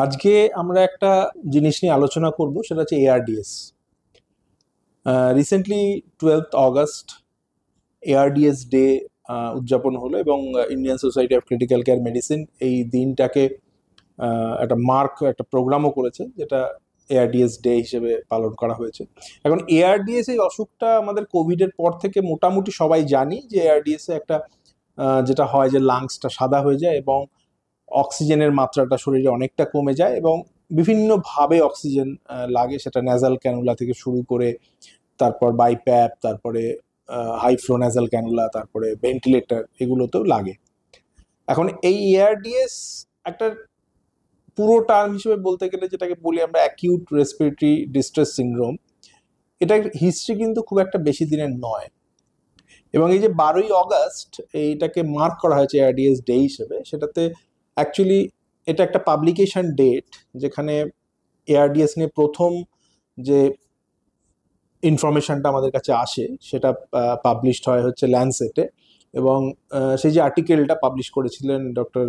আজকে আমরা একটা জিনিস নিয়ে আলোচনা করব, সেটা হচ্ছে ARDS. Recently 12 August ARDS day উদযাপন হলো এবং Indian society of critical care medicine এই দিনটাকে একটা প্রোগ্রামও করেছে, যেটা এআরডিএস ডে হিসেবে পালন করা হয়েছে। এখন এআরডিএস এই অসুখটা আমাদের কোভিডের পর থেকে মোটামুটি সবাই জানি যে এআরডিএস একটা যেটা হয় যে লাংসটা সাদা হয়ে যায় এবং অক্সিজেনের মাত্রাটা শরীরে অনেকটা কমে যায় এবং বিভিন্নভাবে অক্সিজেন লাগে, সেটা ন্যাজাল ক্যানুলা থেকে শুরু করে তারপর বাইপ্যাপ, তারপরে হাই ফ্লো ন্যাজাল ক্যানুলা, তারপরে ভেন্টিলেটর, এগুলোতেও লাগে। এখন এই এআরডিএস একটা পুরো টার্ম হিসেবে বলতে গেলে যেটাকে বলি আমরা অ্যাকিউট রেসপিরেটরি ডিস্ট্রেস সিনড্রোম, এটার হিস্ট্রি কিন্তু খুব একটা বেশি দিনের নয়। এবং এই যে 12ই আগস্ট এইটাকে মার্ক করা হয়েছে এআরডিএস ডে হিসেবে, সেটাতে অ্যাকচুয়ালি এটা একটা পাবলিকেশন ডেট যেখানে এআরডিএস নিয়ে প্রথম যে ইনফরমেশনটা আমাদের কাছে আসে সেটা পাবলিশড হয় হচ্ছে ল্যান্সেটে। এবং সেই যে আর্টিকেলটা পাবলিশ করেছিলেন ডক্টর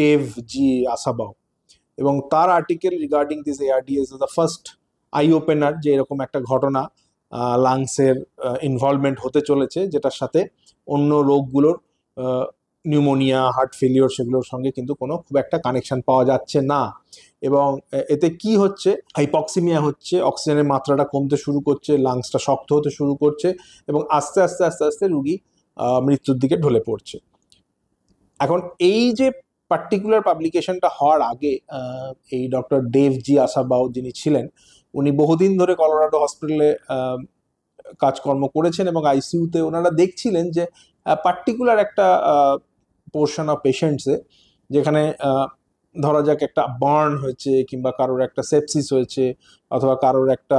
ডেভ জি আসাবাও, এবং তার article regarding this ARDS the first I opener, যে এরকম একটা ঘটনা লাংসের ইনভলভমেন্ট হতে চলেছে, যেটার সাথে অন্য রোগগুলোর নিউমোনিয়া, হার্ট ফেলিওর, সেগুলোর সঙ্গে কিন্তু কোনো খুব একটা কানেকশন পাওয়া যাচ্ছে না। এবং এতে কি হচ্ছে, হাইপক্সিমিয়া হচ্ছে, অক্সিজেনের মাত্রাটা কমতে শুরু করছে, লাংসটা শক্ত হতে শুরু করছে এবং আস্তে আস্তে আস্তে আস্তে রুগী মৃত্যুর দিকে ঢলে পড়ছে। এখন এই যে পার্টিকুলার পাবলিকেশনটা হওয়ার আগে এই ডক্টর ডেভ জি আসাবাও যিনি ছিলেন, উনি বহুদিন ধরে কলোরাডো হসপিটালে কাজকর্ম করেছেন এবং আইসিইউতে ওনারা দেখছিলেন যে পার্টিকুলার একটা পোর্শন অফ পেশেন্টসে, যেখানে ধরা যাক একটা বার্ন হয়েছে কিংবা কারোর একটা সেপসিস হয়েছে অথবা কারোর একটা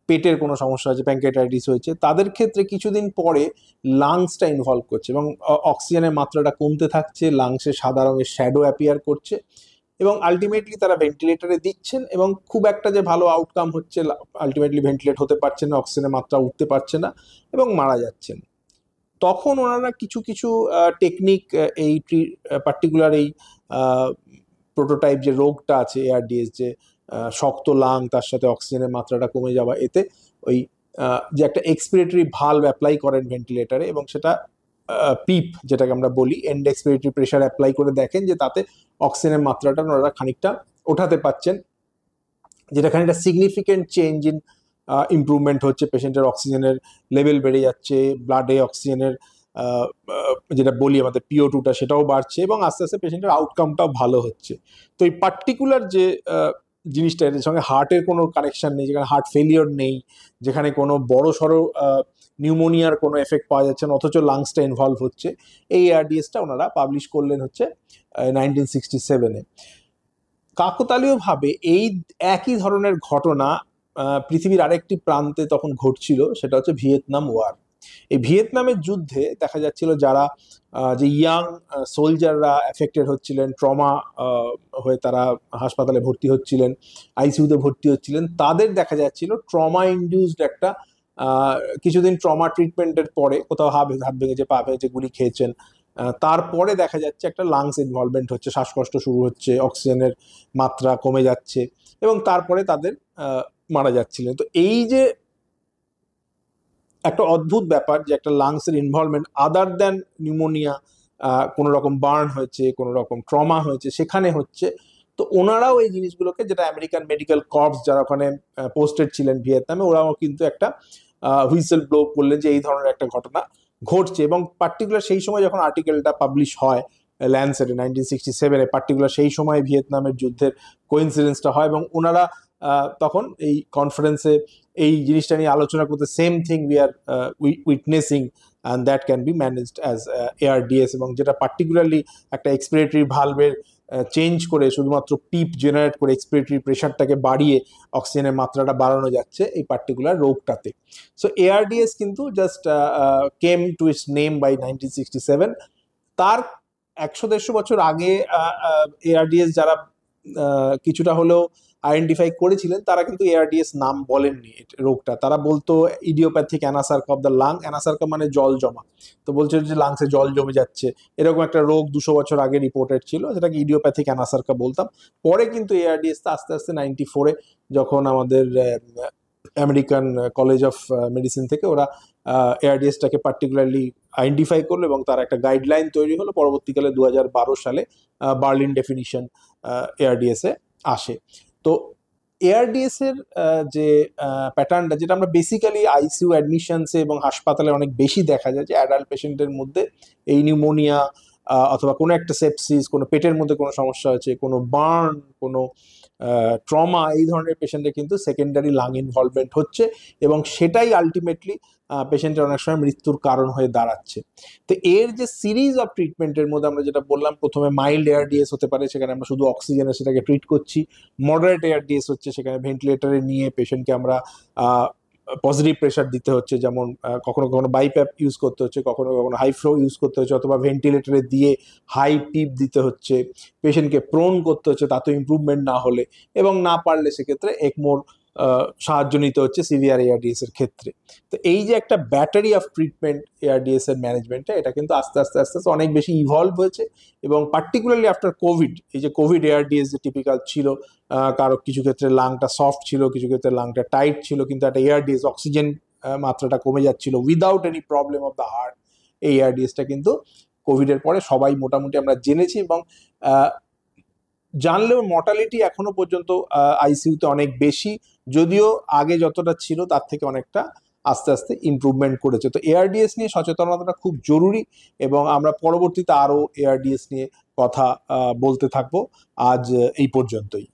পেটের কোনো সমস্যা হয়েছে, প্যাঙ্কেটাইটিস হয়েছে, তাদের ক্ষেত্রে কিছুদিন পরে লাংসটা ইনভলভ করছে এবং অক্সিজেনের মাত্রাটা কমতে থাকছে, লাংসে সাদা রঙের শ্যাডো অ্যাপিয়ার করছে এবং আলটিমেটলি তারা ভেন্টিলেটরে দিচ্ছেন এবং খুব একটা যে ভালো আউটকাম হচ্ছে, আলটিমেটলি ভেন্টিলেট হতে পারছে না, অক্সিজেনের মাত্রা উঠতে পারছে না এবং মারা যাচ্ছেন। তখন ওনারা কিছু কিছু টেকনিক, এই পার্টিকুলার এই প্রোটোটাইপ যে রোগটা আছে এআরডিএস, যে শক্ত লাং তার সাথে অক্সিজেনের মাত্রাটা কমে যাওয়া, এতে ওই যে একটা এক্সপিরেটরি ভালভ অ্যাপ্লাই করেন ভেন্টিলেটারে এবং সেটা পিপ যেটাকে আমরা বলি, এন্ড এক্সপিরেটরি প্রেশার অ্যাপ্লাই করে দেখেন যে তাতে অক্সিজেনের মাত্রাটা ওনারা খানিকটা ওঠাতে পারছেন, যেটা খানিকটা সিগনিফিকেন্ট চেঞ্জ ইন ইমপ্রুভমেন্ট হচ্ছে, পেশেন্টের অক্সিজেনের লেভেল বেড়ে যাচ্ছে, ব্লাডে অক্সিজেনের যেটা বলি আমাদের PO2টা সেটাও বাড়ছে এবং আস্তে আস্তে পেশেন্টের আউটকামটাও ভালো হচ্ছে। তো এই পার্টিকুলার যে জিনিসটা, এর সঙ্গে হার্টের কোনো কানেকশন নেই, যেখানে হার্ট ফেলিওর নেই, যেখানে কোনো বড় সড়ো নিউমোনিয়ার কোনো এফেক্ট পাওয়া যাচ্ছে না, অথচ লাংসটা ইনভলভ হচ্ছে, এই এআরডিএসটা ওনারা পাবলিশ করলেন হচ্ছে 1967-এ। কাকতালীয়ভাবে এই একই ধরনের ঘটনা পৃথিবীর আরেকটি প্রান্তে তখন ঘটছিল, সেটা হচ্ছে ভিয়েতনাম ওয়ার। এই ভিয়েতনামের যুদ্ধে দেখা যাচ্ছিল যারা যে ইয়াং সোলজাররা এফেক্টেড হচ্ছিলেন, ট্রমা হয়ে তারা হাসপাতালে ভর্তি হচ্ছিলেন, আইসিইউতে ভর্তি হচ্ছিলেন, তাদের দেখা যাচ্ছিল ট্রমা ইনডিউসড একটা কিছুদিন ট্রমা ট্রিটমেন্টের পরে, কোথাও হাত ভেঙেছে, পা ভেঙেছে, গুলি খেয়েছেন, তারপরে দেখা যাচ্ছে একটা লাংস ইনভলভমেন্ট হচ্ছে, শ্বাসকষ্ট শুরু হচ্ছে, অক্সিজেনের মাত্রা কমে যাচ্ছে এবং তারপরে তাদের মারা যাচ্ছিলেন। তো এই যে একটা অদ্ভুত ব্যাপার, যে একটা লাংসের ইনভলভমেন্ট আদার দ্যান নিউমোনিয়া, কোনো রকম বার্ন হয়েছে, কোনো রকম ট্রমা হয়েছে, সেখানে হচ্ছে। তো ওনারাও এই জিনিসগুলোকে, যেটা আমেরিকান মেডিকেল কর্পস যারা ওখানে পোস্টেড ছিলেন ভিয়েতনামে, ওরাও কিন্তু একটা হুইসেল ব্লো করলেন যে এই ধরনের একটা ঘটনা ঘটছে। এবং পার্টিকুলার সেই সময় যখন আর্টিকেলটা পাবলিশ হয় ল্যান্সেটে 1967-এ, পার্টিকুলার সেই সময় ভিয়েতনামের যুদ্ধের কোইন্সিডেন্সটা হয় এবং ওনারা তখন এই কনফারেন্সে এই জিনিসটা নিয়ে আলোচনা করতে, same thing we are witnessing and that can be managed as ARDS, এবং যেটা পার্টিকুলারলি একটা এক্সপিরেটরি ভালভের চেঞ্জ করে শুধুমাত্র পিপ জেনারেট করে এক্সপিরেটরি প্রেশারটাকে বাড়িয়ে অক্সিজেনের মাত্রাটা বাড়ানো যাচ্ছে এই পার্টিকুলার রোগটাতে। সো এআরডিএস কিন্তু just came to its name by 1967। তার 100-150 বছর আগে এআরডিএস যারা কিছুটা হলেও আইডেন্টিফাই করেছিলেন তারা কিন্তু এআরডিএস নাম বলেননি রোগটা, তারা বলতো ইডিওপ্যাথিক অ্যানাসার্ক অফ দ্য লাং, অ্যানাসার্কা মানে জল জমা, তো বলছে যে লাংসে জল জমে যাচ্ছে, এরকম একটা রোগ 200 বছর আগে রিপোর্টেড ছিল, যেটাকে ইডিওপ্যাথিক অ্যানাসার্কা বলতাম। পরে কিন্তু এআরডিএস আস্তে আস্তে 94-এ যখন আমাদের আমেরিকান কলেজ অফ মেডিসিন থেকে ওরা এআরডিএসটাকে পার্টিকুলারলি আইডেন্টিফাই করলো এবং তার একটা গাইডলাইন তৈরি হলো, পরবর্তীকালে 2012 সালে বার্লিন ডেফিনিশন এআরডিএস এ আসে। তো এআরডিএস এর যে প্যাটার্নটা, যেটা আমরা বেসিক্যালি আইসিইউ অ্যাডমিশনসে এবং হাসপাতালে অনেক বেশি দেখা যায়, যে অ্যাডাল্ট পেশেন্টের মধ্যে এই নিউমোনিয়া অথবা কোনো একটা সেপসিস, কোনো পেটের মধ্যে কোনো সমস্যা হচ্ছে, কোনো বার্ন, কোনো ট্রমা, এই ধরনের পেশেন্টের কিন্তু সেকেন্ডারি লাং ইনভলভমেন্ট হচ্ছে এবং সেটাই আলটিমেটলি পেশেন্টের অনেক সময় মৃত্যুর কারণ হয়ে দাঁড়াচ্ছে। তো এর যে সিরিজ অফ ট্রিটমেন্টের মধ্যে আমরা যেটা বললাম, প্রথমে মাইল্ড এআরডিএস হতে পারে, সেখানে আমরা শুধু অক্সিজেনে সেটাকে ট্রিট করছি। মডারেট এআরডিএস হচ্ছে, সেখানে ভেন্টিলেটরে নিয়ে পেশেন্টকে আমরা পজিটিভ প্রেশার দিতে হচ্ছে, যেমন কখনো কখনো বাইপ্যাপ ইউজ করতে হচ্ছে, কখনো কখনো হাই ফ্লো ইউজ করতে হচ্ছে, অথবা ভেন্টিলেটরে দিয়ে হাই পিপ দিতে হচ্ছে, পেশেন্টকে প্রোন করতে হচ্ছে তাতে ইমপ্রুভমেন্ট না হলে, এবং না পারলে সেক্ষেত্রে একমোর সাহায্য নিতে হচ্ছে সিভিআর এআরডিএস এর ক্ষেত্রে। তো এই যে একটা ব্যাটারি অফ ট্রিটমেন্ট এআরডিএস এর ম্যানেজমেন্টটা, এটা কিন্তু আস্তে আস্তে আস্তে আস্তে অনেক বেশি ইভলভ হয়েছে, এবং পার্টিকুলারলি আফটার কোভিড, এই যে কোভিড এআরডিএস যে টিপিক্যাল ছিল, কারো কিছু ক্ষেত্রে লাংটা সফট ছিল, কিছু ক্ষেত্রে লাংটা টাইট ছিল, কিন্তু একটা এআরডিএস অক্সিজেন মাত্রাটা কমে যাচ্ছিল without any problem of the heart, এই এআরডিএসটা কিন্তু কোভিডের পরে সবাই মোটামুটি আমরা জেনেছি, এবং জানলেও মর্টালিটি এখনো পর্যন্ত আইসিইউতে অনেক বেশি, যদিও আগে যতটা ছিল তার থেকে অনেকটা আস্তে আস্তে ইমপ্রুভমেন্ট করেছে। তো এআরডিএস নিয়ে সচেতনতাটা খুব জরুরি, এবং আমরা পরবর্তীতে আরো এআরডিএস নিয়ে কথা বলতে থাকবো। আজ এই পর্যন্তই।